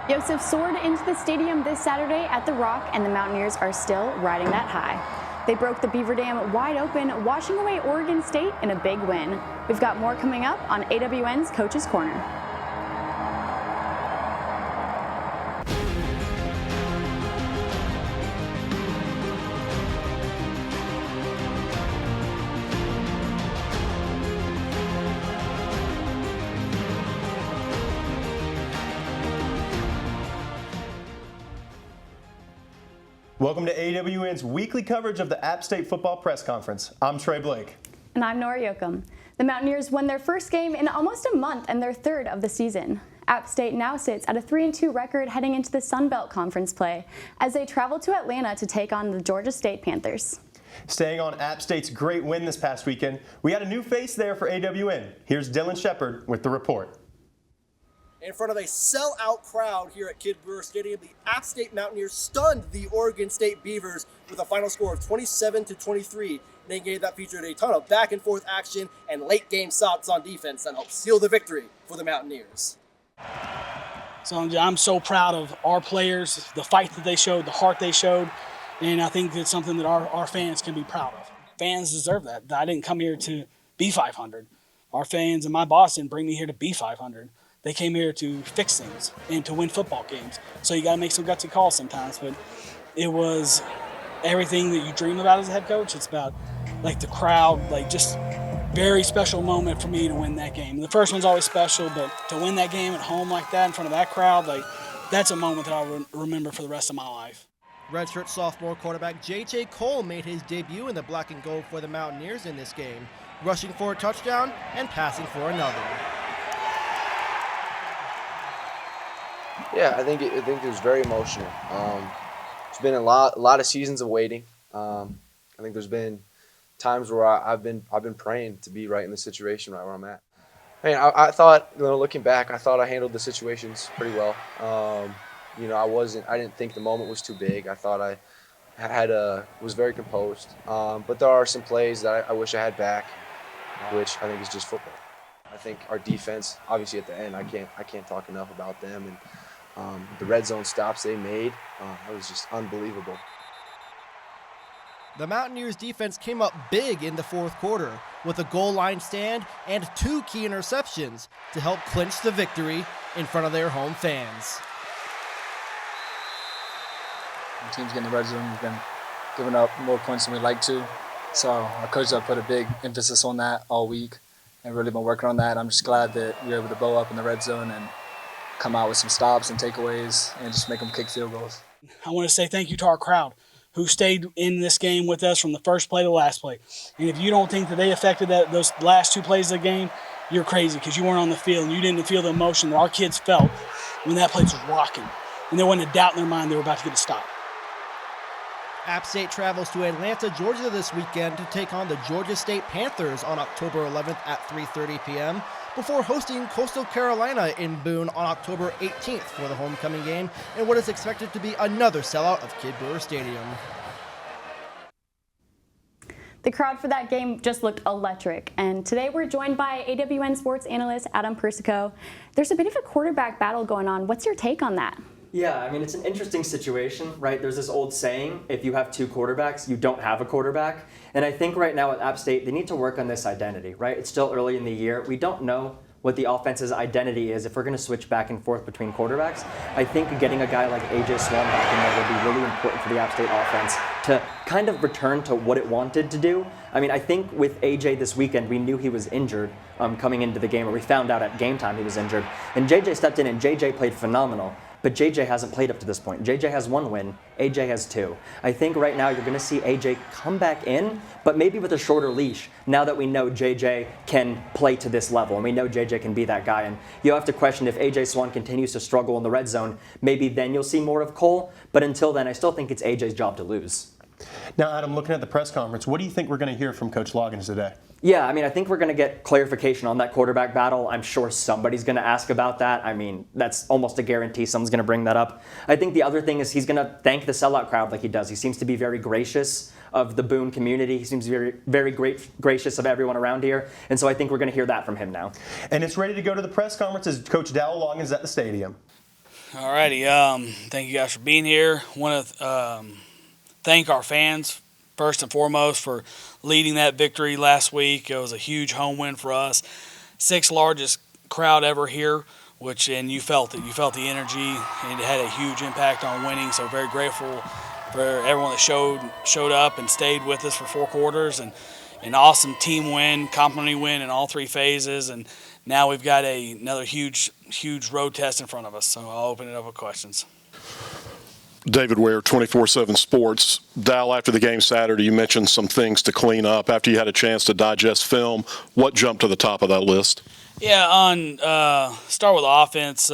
Yosef soared into the stadium this Saturday at The Rock, and the Mountaineers are still riding that high. They broke the Beaver Dam wide open, washing away Oregon State in a big win. We've got more coming up on AWN's Coach's Corner. Welcome to AWN's weekly coverage of the App State football press conference. I'm Trey Blake. And I'm Nora Yoakum. The Mountaineers won their first game in almost a month and their third of the season. App State now sits at a 3-2 record heading into the Sun Belt Conference play as they travel to Atlanta to take on the Georgia State Panthers. Staying on App State's great win this past weekend, we had a new face there for AWN. Here's Dylan Shepard with the report. In front of a sellout crowd here at Kidd Brewer Stadium, the App State Mountaineers stunned the Oregon State Beavers with a final score of 27-23. In a game that featured a ton of back and forth action and late game stops on defense that helped seal the victory for the Mountaineers. So I'm so proud of our players, the fight that they showed, the heart they showed, and I think it's something that our fans can be proud of. Fans deserve that. I didn't come here to be 500. Our fans and my boss didn't bring me here to be 500. They came here to fix things and to win football games. So you got to make some gutsy calls sometimes. But it was everything that you dream about as a head coach. It's about like the crowd, like just very special moment for me to win that game. The first one's always special, but to win that game at home like that in front of that crowd, like that's a moment that I'll remember for the rest of my life. Redshirt sophomore quarterback J.J. Cole made his debut in the black and gold for the Mountaineers in this game, rushing for a touchdown and passing for another. Yeah, I think it was very emotional. It's been a lot of seasons of waiting. I think there's been times where I've been praying to be right in the situation, right where I'm at. I mean, I thought, looking back, I thought I handled the situations pretty well. I didn't think the moment was too big. I thought I was very composed. But there are some plays that I wish I had back, which I think is just football. I think our defense, obviously at the end, I can't talk enough about them, and the red zone stops they made, that was just unbelievable. The Mountaineers defense came up big in the fourth quarter with a goal line stand and 2 key interceptions to help clinch the victory in front of their home fans. The team's getting the red zone. We've been giving up more points than we'd like to. So our coaches have put a big emphasis on that all week and really been working on that. I'm just glad that we were able to blow up in the red zone and come out with some stops and takeaways and just make them kick field goals. I want to say thank you to our crowd who stayed in this game with us from the first play to the last play. And if you don't think that they affected those last 2 plays of the game, you're crazy because you weren't on the field and you didn't feel the emotion that our kids felt when that place was rocking. And there wasn't a doubt in their mind they were about to get a stop. App State travels to Atlanta, Georgia this weekend to take on the Georgia State Panthers on October 11th at 3:30 p.m. before hosting Coastal Carolina in Boone on October 18th for the homecoming game in what is expected to be another sellout of Kidd Brewer Stadium. The crowd for that game just looked electric, and today we're joined by AWN sports analyst Adam Persico. There's a bit of a quarterback battle going on. What's your take on that? Yeah, I mean, it's an interesting situation, right? There's this old saying, if you have 2 quarterbacks, you don't have a quarterback. And I think right now at App State, they need to work on this identity, right? It's still early in the year. We don't know what the offense's identity is if we're going to switch back and forth between quarterbacks. I think getting a guy like A.J. Swan back in there would be really important for the App State offense to kind of return to what it wanted to do. I mean, I think with A.J. this weekend, we knew he was injured coming into the game, or we found out at game time he was injured. And J.J. stepped in, and J.J. played phenomenal. But JJ hasn't played up to this point. JJ has 1 win, AJ has 2. I think right now you're going to see AJ come back in, but maybe with a shorter leash, now that we know JJ can play to this level, and we know JJ can be that guy. And you'll have to question if AJ Swan continues to struggle in the red zone, maybe then you'll see more of Cole. But until then, I still think it's AJ's job to lose. Now, Adam, looking at the press conference, what do you think we're going to hear from Coach Loggins today? Yeah, I mean, I think we're going to get clarification on that quarterback battle. I'm sure somebody's going to ask about that. I mean, that's almost a guarantee someone's going to bring that up. I think the other thing is he's going to thank the sellout crowd like he does. He seems to be very gracious of the Boone community. He seems very, very gracious of everyone around here. And so I think we're going to hear that from him now. And it's ready to go to the press conference as Coach Dowell Loggins at the stadium. Alrighty. Thank you guys for being here. Want to thank our fans first and foremost for leading that victory last week. It was a huge home win for us. 6th largest crowd ever here, and you felt it. You felt the energy, and it had a huge impact on winning. So very grateful for everyone that showed up and stayed with us for 4 quarters, and an awesome team win, complimentary win in all 3 phases. And now we've got another huge road test in front of us. So I'll open it up with questions. David Ware, 24/7 Sports. Dal, after the game Saturday, you mentioned some things to clean up. After you had a chance to digest film, what jumped to the top of that list? Yeah, start with offense.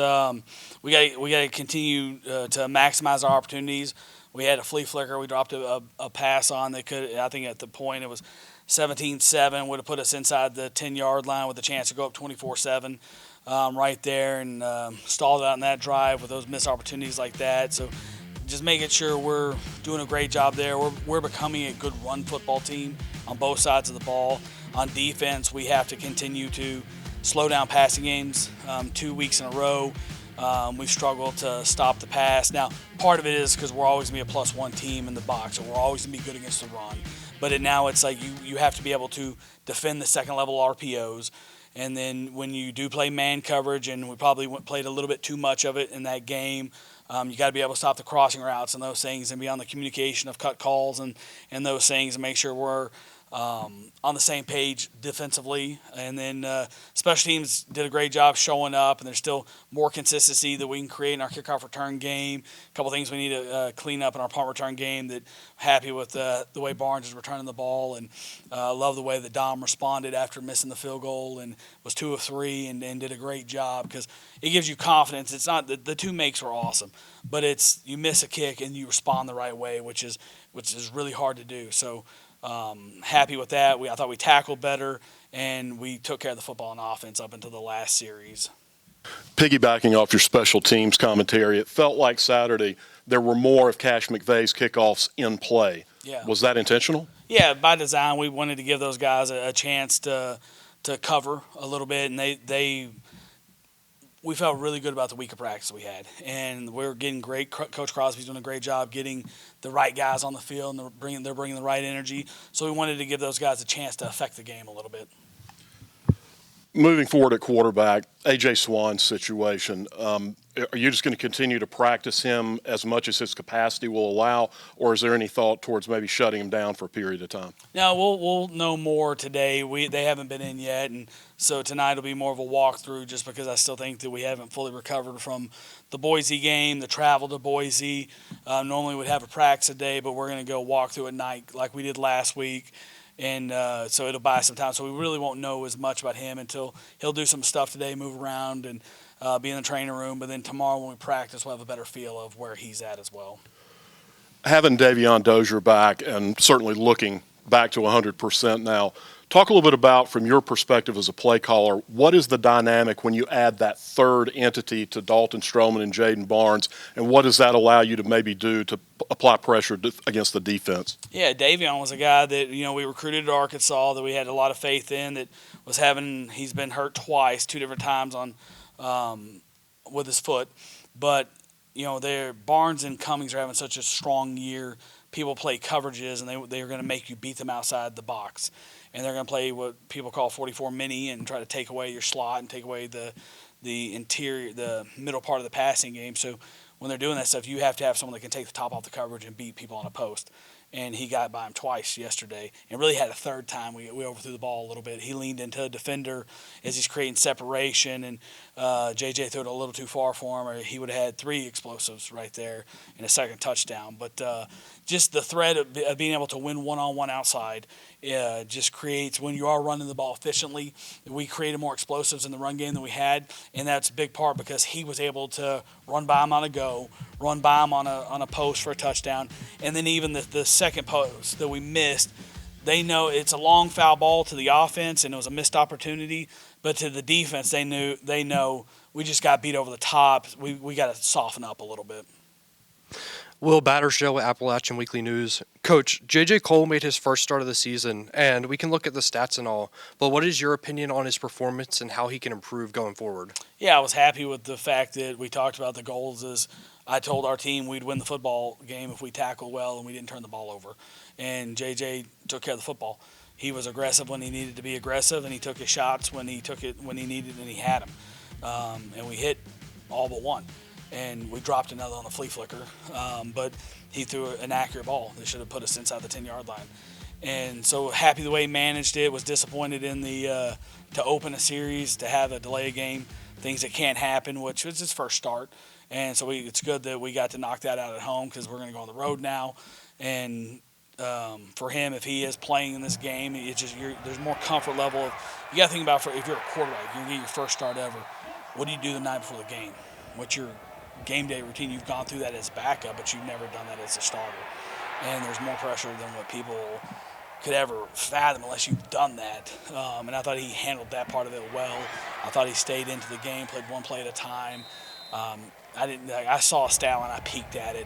We got to continue to maximize our opportunities. We had a flea flicker. We dropped a pass on that could. I think at the point it was 17-7, would have put us inside the 10-yard line with a chance to go up 24-7 right there, and stalled out in that drive with those missed opportunities like that. So just making sure we're doing a great job there. We're becoming a good run football team on both sides of the ball. On defense, we have to continue to slow down passing games. 2 weeks in a row, we've struggled to stop the pass. Now, part of it is because we're always going to be a +1 team in the box, and we're always going to be good against the run. But now it's like you have to be able to defend the second-level RPOs. And then when you do play man coverage, and we probably played a little bit too much of it in that game, you got to be able to stop the crossing routes and those things, and be on the communication of cut calls and those things, and make sure we're on the same page defensively. And then special teams did a great job showing up, and there's still more consistency that we can create in our kickoff return game. A couple things we need to clean up in our punt return game. That happy with the way Barnes is returning the ball, and love the way that Dom responded after missing the field goal and was 2 of 3 and did a great job, because it gives you confidence. It's not the 2 makes were awesome, but it's you miss a kick and you respond the right way, which is really hard to do. So happy with that. I thought we tackled better, and we took care of the football and offense up until the last series. Piggybacking off your special teams commentary, it felt like Saturday there were more of Cash McVay's kickoffs in play. Yeah. Was that intentional? Yeah, by design. We wanted to give those guys a chance to cover a little bit, and we felt really good about the week of practice we had, and we're getting great. Coach Crosby's doing a great job getting the right guys on the field, and they're bringing the right energy. So we wanted to give those guys a chance to affect the game a little bit. Moving forward at quarterback, A.J. Swann's situation, are you just going to continue to practice him as much as his capacity will allow, or is there any thought towards maybe shutting him down for a period of time? No, we'll know more today. They haven't been in yet, and so tonight will be more of a walkthrough, just because I still think that we haven't fully recovered from the Boise game, the travel to Boise. Normally we'd have a practice a day, but we're going to go walk through at night like we did last week. And so it'll buy some time. So we really won't know as much about him until he'll do some stuff today, move around, and be in the training room. But then tomorrow when we practice, we'll have a better feel of where he's at as well. Having Davion Dozier back, and certainly looking back to 100% now, talk a little bit about, from your perspective as a play caller, what is the dynamic when you add that third entity to Dalton Stroman and Jaden Barnes, and what does that allow you to maybe do to apply pressure against the defense? Yeah, Davion was a guy that, we recruited at Arkansas, that we had a lot of faith in, that he's been hurt twice, 2 different times with his foot. But, Barnes and Cummings are having such a strong year. People play coverages, and they're going to make you beat them outside the box. And they're going to play what people call 44 mini and try to take away your slot and take away the interior, the middle part of the passing game. So when they're doing that stuff, you have to have someone that can take the top off the coverage and beat people on a post. And he got by him twice yesterday, and really had a third time. We overthrew the ball a little bit. He leaned into a defender as he's creating separation, and JJ threw it a little too far for him, or he would have had 3 explosives right there and a second touchdown. But just the threat of being able to win one-on-one outside just creates, when you are running the ball efficiently, we created more explosives in the run game than we had, and that's a big part because he was able to run by him on a go, run by him on a post for a touchdown, and then even the second post that we missed, they know it's a long foul ball to the offense and it was a missed opportunity, but to the defense, they know we just got beat over the top. We got to soften up a little bit. Will Battersdale with Appalachian Weekly News. Coach, J.J. Cole made his first start of the season, and we can look at the stats and all, but what is your opinion on his performance and how he can improve going forward? Yeah, I was happy with the fact that we talked about the goals. As I told our team we'd win the football game if we tackled well and we didn't turn the ball over. And J.J. took care of the football. He was aggressive when he needed to be aggressive, and he took his shots when he needed, and he had them. And we hit all but one. And we dropped another on the flea flicker, but he threw an accurate ball. They should have put us inside the 10-yard line. And so happy the way he managed it. Was disappointed in the to open a series, to have a delay game, things that can't happen, which was his first start. And so it's good that we got to knock that out at home because we're going to go on the road now. And for him, if he is playing in this game, it's just there's more comfort level. You got to think about if you're a quarterback, you're going to get your first start ever. What do you do the night before the game? What's your game day routine? You've gone through that as backup, but you've never done that as a starter. And there's more pressure than what people could ever fathom unless you've done that. And I thought he handled that part of it well. I thought he stayed into the game, played one play at a time. I saw a stat line, I peeked at it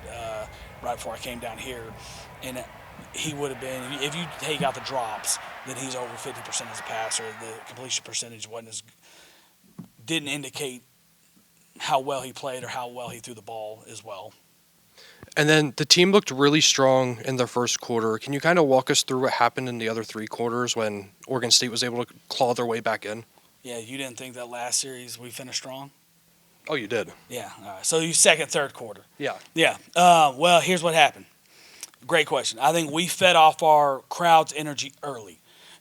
right before I came down here, and he would have been, if you take out the drops, then he's over 50% as a passer. The completion percentage didn't indicate how well he played or how well he threw the ball as well. And then the team looked really strong in the first quarter. Can you kind of walk us through what happened in the other three quarters when Oregon State was able to claw their way back in? Yeah, you didn't think that last series we finished strong? Oh, you did? Yeah. All right. So you second, third quarter. Yeah. Yeah. Well, here's what happened. Great question. I think we fed off our crowd's energy early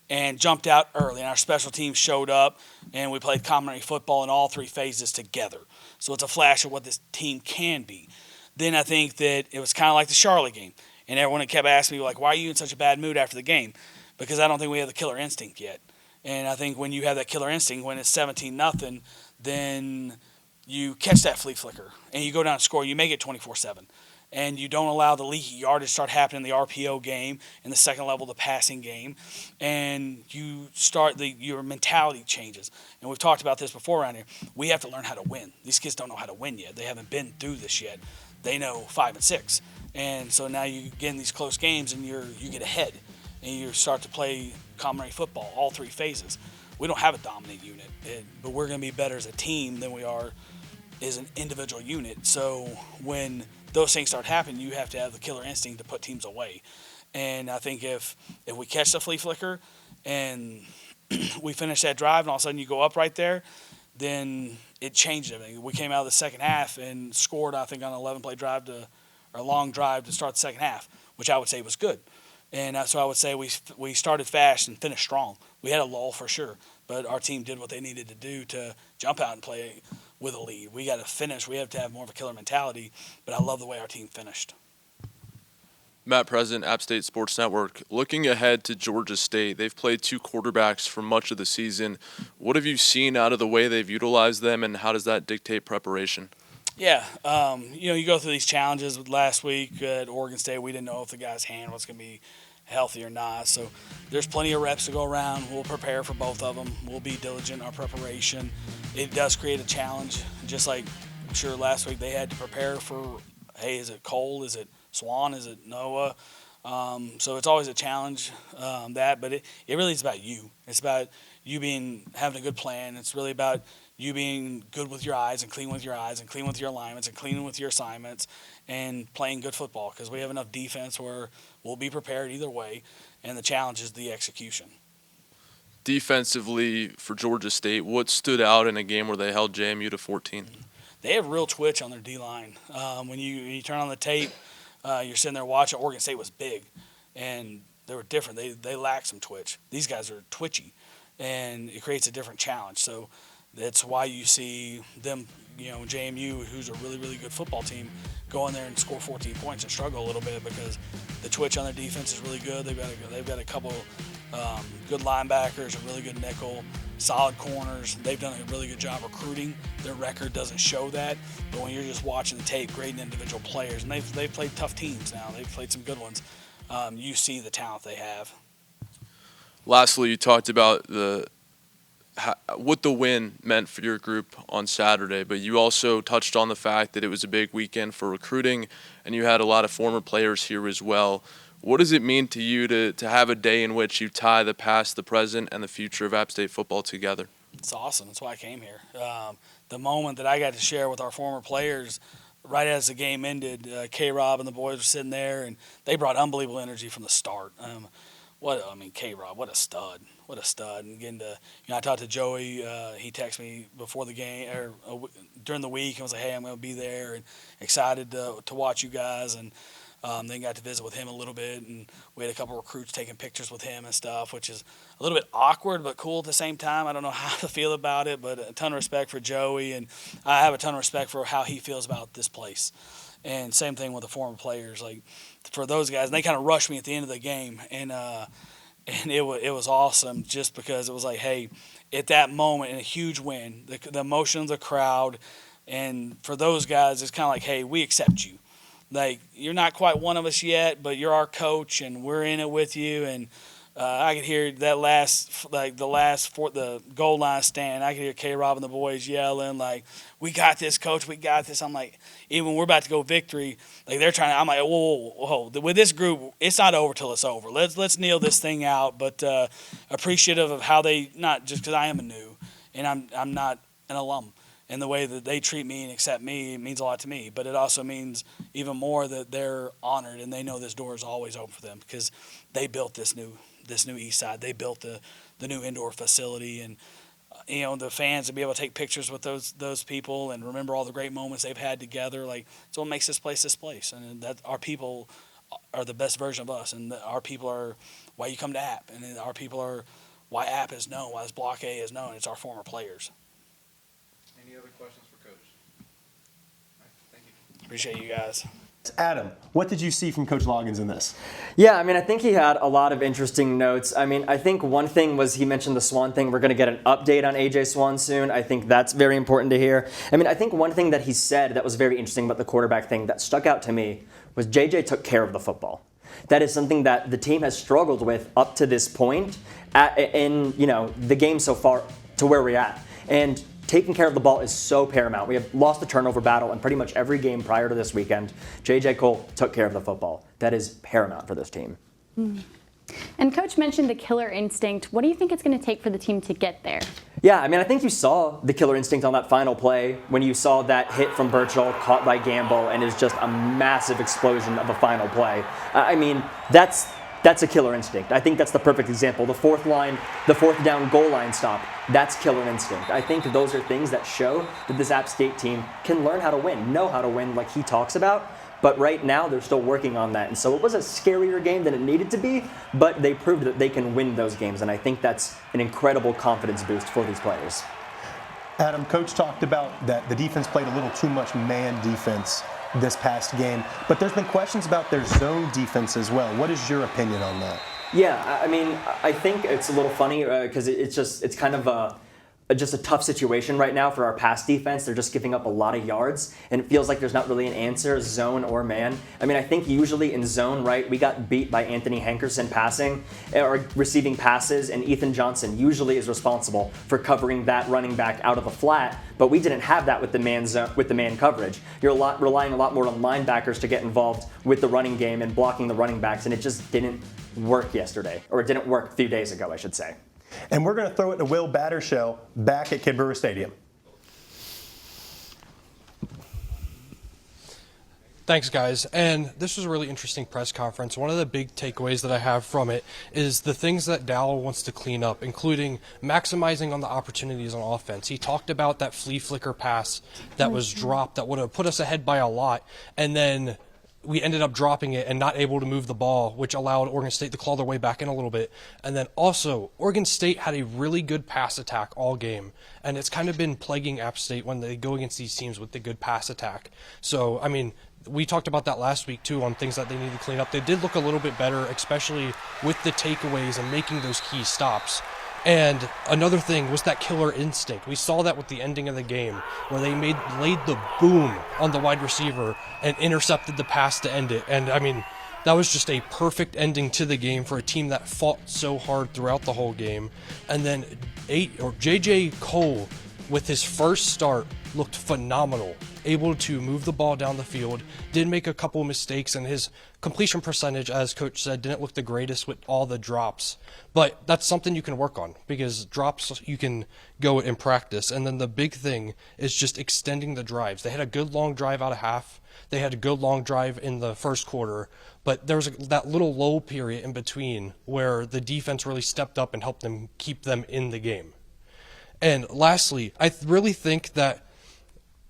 and jumped out early, and our special teams showed up, and we played complimentary football in all three phases together. So it's a flash of what this team can be. Then I think that it was kind of like the Charlotte game, and everyone kept asking me, like, why are you in such a bad mood after the game? Because I don't think we have the killer instinct yet. And I think when you have that killer instinct, when it's 17-0, then you catch that flea flicker, and you go down and score. You make it 24-7. And you don't allow the leaky yardage to start happening in the RPO game, in the second level, the passing game, and you start your mentality changes. And we've talked about this before around here. We have to learn how to win. These kids don't know how to win yet. They haven't been through this yet. They know 5 and 6, and so now you get in these close games and you get ahead, and you start to play complimentary football, all three phases. We don't have a dominant unit, but we're going to be better as a team than we are as an individual unit. So when those things start happening, you have to have the killer instinct to put teams away. And I think if we catch the flea flicker and we finish that drive and all of a sudden you go up right there, then it changed everything. We came out of the second half and scored, I think, on an 11-play drive or a long drive to start the second half, which I would say was good. And so I would say we started fast and finished strong. We had a lull for sure, but our team did what they needed to do to jump out and play with a lead. We got to finish. We have to have more of a killer mentality, but I love the way our team finished. Matt President, App State Sports Network. Looking ahead to Georgia State, they've played two quarterbacks for much of the season. What have you seen out of the way they've utilized them, and how does that dictate preparation? Yeah, you go through these challenges. With last week at Oregon State, we didn't know if the guy's hand was going to be healthy or not. So there's plenty of reps to go around. We'll prepare for both of them. We'll be diligent in our preparation. It does create a challenge, just like I'm sure last week they had to prepare for, hey, is it Cole? Is it Swan? Is it Noah? So it's always a challenge, but it really is about you. It's about you having a good plan. It's really about you being good with your eyes and clean with your eyes and clean with your alignments and clean with your assignments and playing good football, because we have enough defense where we'll be prepared either way, and the challenge is the execution. Defensively for Georgia State, what stood out in a game where they held JMU to 14? They have real twitch on their D-line. When you turn on the tape, you're sitting there watching. Oregon State was big, and they were different. They lacked some twitch. These guys are twitchy, and it creates a different challenge. So that's why you see them, JMU, who's a really, really good football team, go in there and score 14 points and struggle a little bit because the twitch on their defense is really good. They've got a couple good linebackers, a really good nickel, solid corners. They've done a really good job recruiting. Their record doesn't show that, but when you're just watching the tape, grading individual players, and they've played tough teams now. They've played some good ones. You see the talent they have. Lastly, you talked about what the win meant for your group on Saturday, but you also touched on the fact that it was a big weekend for recruiting, and you had a lot of former players here as well. What does it mean to you to have a day in which you tie the past, the present, and the future of App State football together? It's awesome. That's why I came here. The moment that I got to share with our former players right as the game ended, K-Rob and the boys were sitting there, and they brought unbelievable energy from the start. K-Rob, what a stud. What a stud. And getting to, I talked to Joey. He texted me before the game, or during the week, and was like, hey, I'm going to be there, and excited to watch you guys. And then got to visit with him a little bit, and we had a couple recruits taking pictures with him and stuff, which is a little bit awkward but cool at the same time. I don't know how to feel about it, but a ton of respect for Joey, and I have a ton of respect for how he feels about this place. And same thing with the former players. Like, for those guys, and they kind of rushed me at the end of the game, and it was awesome just because it was like, hey, at that moment, in a huge win, the emotion of the crowd, and for those guys, it's kind of like, hey, we accept you. Like, you're not quite one of us yet, but you're our coach, and we're in it with you. And I could hear that the goal line stand. I could hear K-Rob and the boys yelling, like, we got this, coach, we got this. I'm like, even when we're about to go victory, like, they're trying to, I'm like, whoa. With this group, it's not over till it's over. Let's kneel this thing out. But appreciative of how they, not just because I am a new, and I'm not an alum. And the way that they treat me and accept me, it means a lot to me. But it also means even more that they're honored and they know this door is always open for them because they built this new East Side. They built the new indoor facility, and the fans to be able to take pictures with those people and remember all the great moments they've had together. Like, it's what makes this place. And that our people are the best version of us, and our people are why you come to App, and our people are why App is known, why this Block A is known. It's our former players. Any other questions for Coach? All right, thank you. Appreciate you guys. Adam, what did you see from Coach Loggins in this? Yeah, I think he had a lot of interesting notes. I think one thing was he mentioned the Swan thing. We're going to get an update on AJ Swan soon. I think that's very important to hear. I think one thing that he said that was very interesting about the quarterback thing that stuck out to me was JJ took care of the football. That is something that the team has struggled with up to this point in the game so far to where we're at. And taking care of the ball is so paramount. We have lost the turnover battle in pretty much every game prior to this weekend. J.J. Cole took care of the football. That is paramount for this team. And Coach mentioned the killer instinct. What do you think it's going to take for the team to get there? Yeah, I think you saw the killer instinct on that final play when you saw that hit from Birchall caught by Gamble, and it was just a massive explosion of a final play. That's a killer instinct. I think that's the perfect example. The fourth down goal line stop, that's killer instinct. I think those are things that show that this App State team can learn how to win, know how to win like he talks about. But right now, they're still working on that. And so it was a scarier game than it needed to be, but they proved that they can win those games. And I think that's an incredible confidence boost for these players. Adam, Coach talked about that the defense played a little too much man defense this past game, but there's been questions about their zone defense as well. What is your opinion on that? Yeah, I think it's a little funny because it's kind of just a tough situation right now for our pass defense. They're just giving up a lot of yards, and it feels like there's not really an answer, zone or man. I think usually in zone, right, we got beat by Anthony Hankerson passing or receiving passes, and Ethan Johnson usually is responsible for covering that running back out of the flat, but we didn't have that with the man coverage. You're relying a lot more on linebackers to get involved with the running game and blocking the running backs, and it just didn't work yesterday, or it didn't work a few days ago, I should say. And we're going to throw it to Will Battershell back at Kid Brewer Stadium. Thanks, guys. And this was a really interesting press conference. One of the big takeaways that I have from it is the things that Dowell wants to clean up, including maximizing on the opportunities on offense. He talked about that flea flicker pass that was dropped that would have put us ahead by a lot, and then we ended up dropping it and not able to move the ball, which allowed Oregon State to claw their way back in a little bit. And then also, Oregon State had a really good pass attack all game, and it's kind of been plaguing App State when they go against these teams with the good pass attack. So, we talked about that last week, too, on things that they need to clean up. They did look a little bit better, especially with the takeaways and making those key stops. And another thing was that killer instinct. We saw that with the ending of the game, where they laid the boom on the wide receiver and intercepted the pass to end it. And that was just a perfect ending to the game for a team that fought so hard throughout the whole game. And then J.J. Cole, with his first start, looked phenomenal, able to move the ball down the field, did make a couple mistakes, and his completion percentage, as Coach said, didn't look the greatest with all the drops. But that's something you can work on, because drops you can go in practice. And then the big thing is just extending the drives. They had a good long drive out of half. They had a good long drive in the first quarter, but there was that little lull period in between where the defense really stepped up and helped them keep them in the game. And lastly, I really think that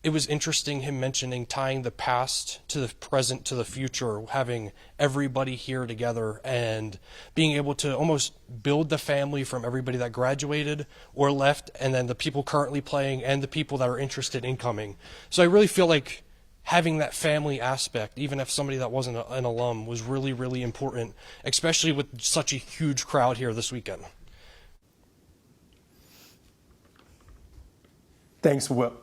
it was interesting him mentioning tying the past to the present to the future, having everybody here together and being able to almost build the family from everybody that graduated or left, and then the people currently playing and the people that are interested in coming. So I really feel like having that family aspect, even if somebody that wasn't an alum, was really, really important, especially with such a huge crowd here this weekend. Thanks, Will.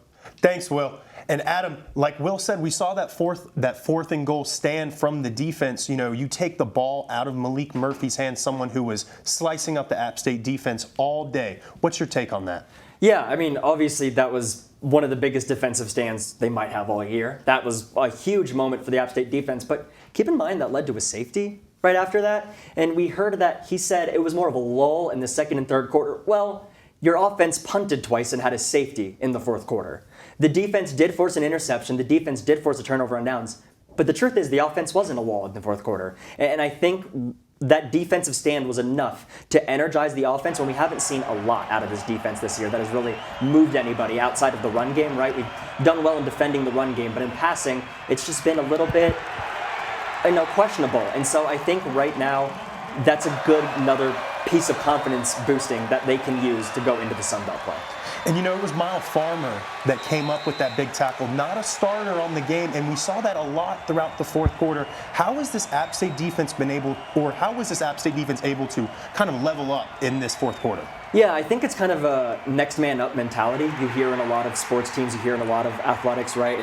And Adam, like Will said, we saw that fourth and goal stand from the defense. You take the ball out of Malik Murphy's hands, someone who was slicing up the App State defense all day. What's your take on that? Yeah, I mean, obviously that was one of the biggest defensive stands they might have all year. That was a huge moment for the App State defense, but keep in mind that led to a safety right after that. And we heard that he said it was more of a lull in the second and third quarter. Well, your offense punted twice and had a safety in the fourth quarter. The defense did force an interception. The defense did force a turnover on downs. But the truth is the offense wasn't a wall in the fourth quarter. And I think that defensive stand was enough to energize the offense when we haven't seen a lot out of this defense this year that has really moved anybody outside of the run game, right? We've done well in defending the run game, but in passing, it's just been a little bit, questionable. And so I think right now that's another piece of confidence boosting that they can use to go into the Sun Belt play. And it was Miles Farmer that came up with that big tackle, not a starter on the game, and we saw that a lot throughout the fourth quarter. How has this App State defense able to kind of level up in this fourth quarter? Yeah, I think it's kind of a next man up mentality. You hear in a lot of sports teams, you hear in a lot of athletics, right?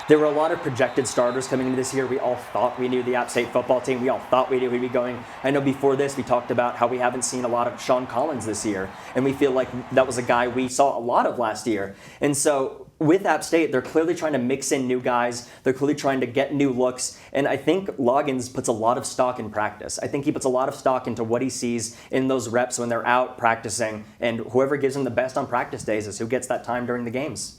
There were a lot of projected starters coming into this year. We all thought we knew the App State football team. We all thought we knew we'd be going. I know before this we talked about how we haven't seen a lot of Sean Collins this year, and we feel like that was a guy we saw a lot of last year. And so with App State, they're clearly trying to mix in new guys. They're clearly trying to get new looks. And I think Loggins puts a lot of stock in practice. I think he puts a lot of stock into what he sees in those reps when they're out practicing. And whoever gives him the best on practice days is who gets that time during the games.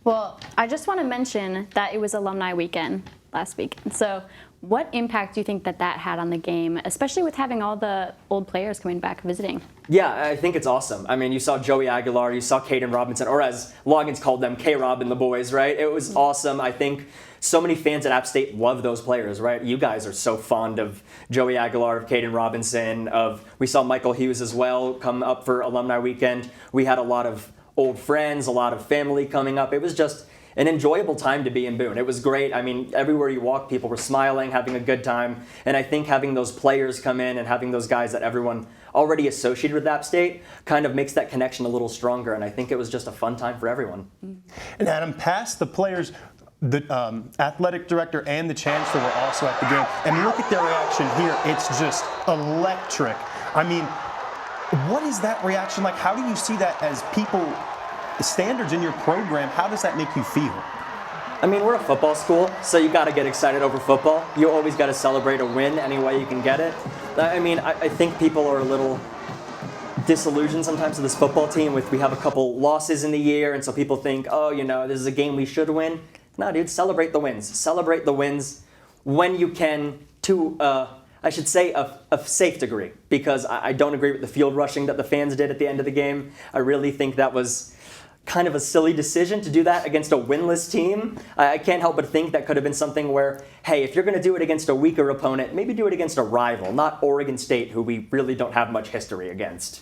Well, I just want to mention that it was alumni weekend last weekend. So what impact do you think that had on the game, especially with having all the old players coming back visiting? Yeah, I think it's awesome. I mean, you saw Joey Aguilar, you saw Caden Robinson, or as Loggins called them, K-Rob and the boys, right? It was awesome. I think so many fans at App State love those players, right? You guys are so fond of Joey Aguilar, of Caden Robinson, we saw Michael Hughes as well come up for alumni weekend. We had a lot of old friends, a lot of family coming up. It was just an enjoyable time to be in Boone. It was great. I mean, everywhere you walk, people were smiling, having a good time. And I think having those players come in and having those guys that everyone already associated with App State kind of makes that connection a little stronger. And I think it was just a fun time for everyone. And Adam, past the players, the athletic director and the chancellor were also at the game. And look at their reaction here. It's just electric. I mean, what is that reaction like? How do you see that as people, standards in your program? How does that make you feel? I mean, we're a football school, so you got to get excited over football. You always got to celebrate a win any way you can get it. I mean, I think people are a little disillusioned sometimes with this football team. We have a couple losses in the year, and so people think, this is a game we should win. No, dude, celebrate the wins. Celebrate the wins when you can to I should say a safe degree, because I don't agree with the field rushing that the fans did at the end of the game. I really think that was kind of a silly decision to do that against a winless team. I can't help but think that could have been something where, hey, if you're going to do it against a weaker opponent, maybe do it against a rival, not Oregon State, who we really don't have much history against.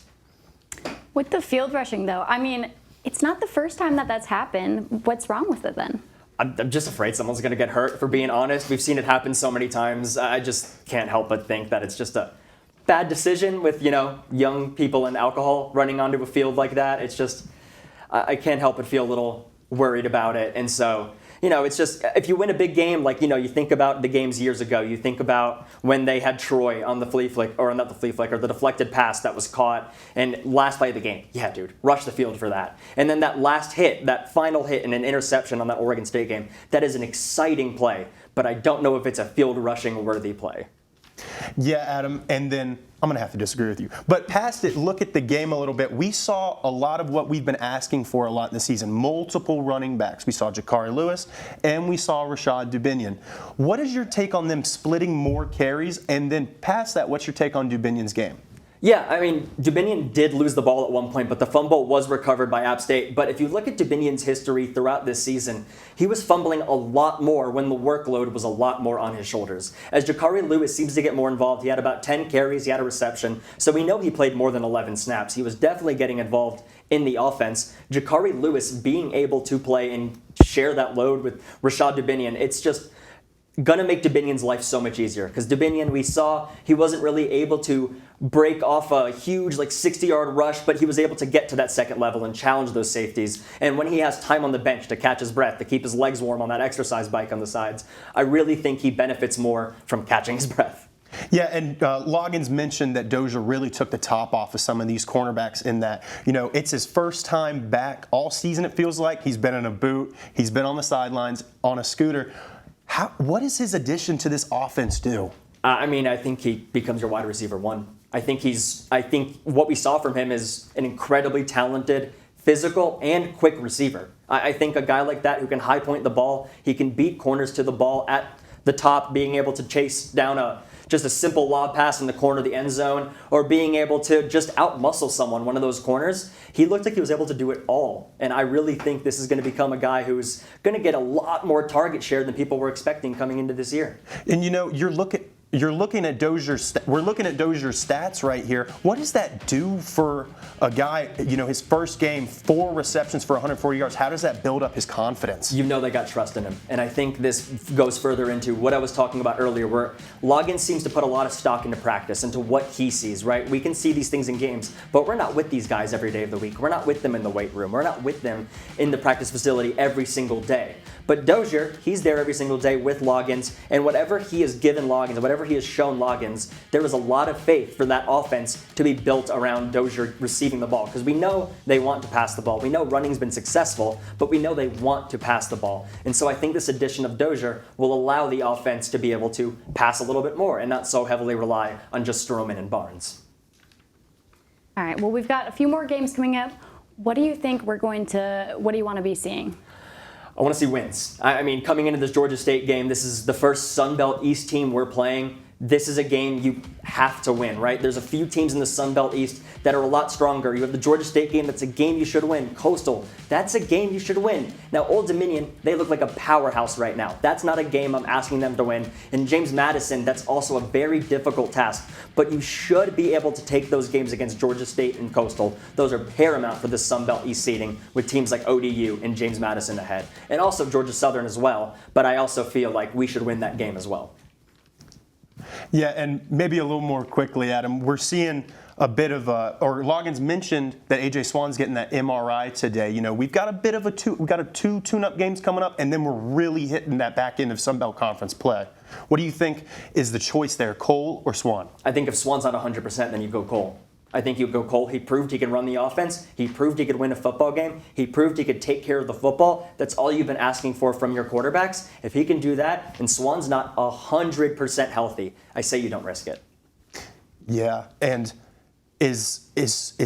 With the field rushing, though, I mean, it's not the first time that's happened. What's wrong with it then? I'm just afraid someone's going to get hurt, for being honest. We've seen it happen so many times. I just can't help but think that it's just a bad decision with, young people and alcohol running onto a field like that. It's just, I can't help but feel a little worried about it. And so, it's just if you win a big game, like, you think about the games years ago. You think about when they had Troy on the flea flick, or not the flea flick, or the deflected pass that was caught, and last play of the game. Yeah, dude, rush the field for that. And then that last hit, that final hit and an interception on that Oregon State game, that is an exciting play, but I don't know if it's a field rushing worthy play. Yeah, Adam, and then I'm going to have to disagree with you. But past it, look at the game a little bit. We saw a lot of what we've been asking for a lot in the season, multiple running backs. We saw Jakari Lewis, and we saw Rashad Dubinion. What is your take on them splitting more carries? And then past that, what's your take on Dubinion's game? Yeah, I mean, Dubinion did lose the ball at one point, but the fumble was recovered by App State. But if you look at Dubinion's history throughout this season, he was fumbling a lot more when the workload was a lot more on his shoulders. As Jakari Lewis seems to get more involved, he had about 10 carries, he had a reception, so we know he played more than 11 snaps. He was definitely getting involved in the offense. Jakari Lewis being able to play and share that load with Rashad Dubinion, it's just gonna make Dubinion's life so much easier, because Dubinion, we saw he wasn't really able to break off a huge 60-yard rush, but he was able to get to that second level and challenge those safeties. And when he has time on the bench to catch his breath, to keep his legs warm on that exercise bike on the sides, I really think he benefits more from catching his breath. Yeah, and Loggins mentioned that Dozier really took the top off of some of these cornerbacks in that, it's his first time back all season, it feels like. He's been in a boot, he's been on the sidelines, on a scooter. What does his addition to this offense do? I think he becomes your wide receiver one. I think what we saw from him is an incredibly talented, physical, and quick receiver. I think a guy like that who can high point the ball, he can beat corners to the ball at the top, being able to chase down just a simple lob pass in the corner of the end zone, or being able to just outmuscle someone, one of those corners. He looked like he was able to do it all. And I really think this is going to become a guy who's going to get a lot more target share than people were expecting coming into this year. And we're looking at Dozier's stats right here. What does that do for a guy, his first game, 4 receptions for 140 yards? How does that build up his confidence? They got trust in him. And I think this goes further into what I was talking about earlier, where Loggins seems to put a lot of stock into practice, into what he sees, right? We can see these things in games, but we're not with these guys every day of the week. We're not with them in the weight room. We're not with them in the practice facility every single day. But Dozier, he's there every single day with Loggins, and whatever he has given Loggins, whatever he has shown Loggins, there is a lot of faith for that offense to be built around Dozier receiving the ball, because we know they want to pass the ball. We know running's been successful, but we know they want to pass the ball. And so I think this addition of Dozier will allow the offense to be able to pass a little bit more and not so heavily rely on just Stroman and Barnes. All right, well, we've got a few more games coming up. What do you think what do you want to be seeing? I want to see wins. Coming into this Georgia State game, this is the first Sun Belt East team we're playing. This is a game you have to win, right? There's a few teams in the Sun Belt East that are a lot stronger. You have the Georgia State game, that's a game you should win. Coastal, that's a game you should win. Now, Old Dominion, they look like a powerhouse right now. That's not a game I'm asking them to win. And James Madison, that's also a very difficult task. But you should be able to take those games against Georgia State and Coastal. Those are paramount for the Sun Belt East seeding, with teams like ODU and James Madison ahead. And also Georgia Southern as well. But I also feel like we should win that game as well. Yeah, and maybe a little more quickly, Adam, we're seeing a bit of Loggins mentioned that AJ Swann's getting that MRI today. We've got a bit of we've got 2 tune-up games coming up, and then we're really hitting that back end of Sun Belt Conference play. What do you think is the choice there, Cole or Swann? I think if Swann's not 100%, then you go Cole. I think you go Cole. He proved he can run the offense. He proved he could win a football game. He proved he could take care of the football. That's all you've been asking for from your quarterbacks. If he can do that, and Swann's not 100% healthy, I say you don't risk it. Yeah, and is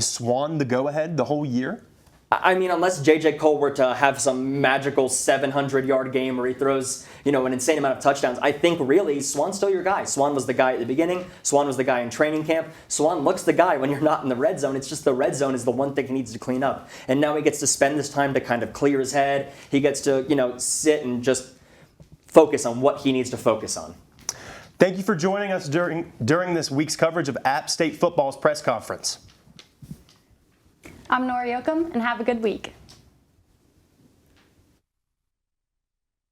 Swann the go-ahead the whole year? Unless J.J. Cole were to have some magical 700-yard game where he throws, an insane amount of touchdowns, I think really Swann's still your guy. Swann was the guy at the beginning. Swann was the guy in training camp. Swann looks the guy when you're not in the red zone. It's just the red zone is the one thing he needs to clean up. And now he gets to spend this time to kind of clear his head. He gets to, sit and just focus on what he needs to focus on. Thank you for joining us during this week's coverage of App State football's press conference. I'm Nora Yoakum, and have a good week.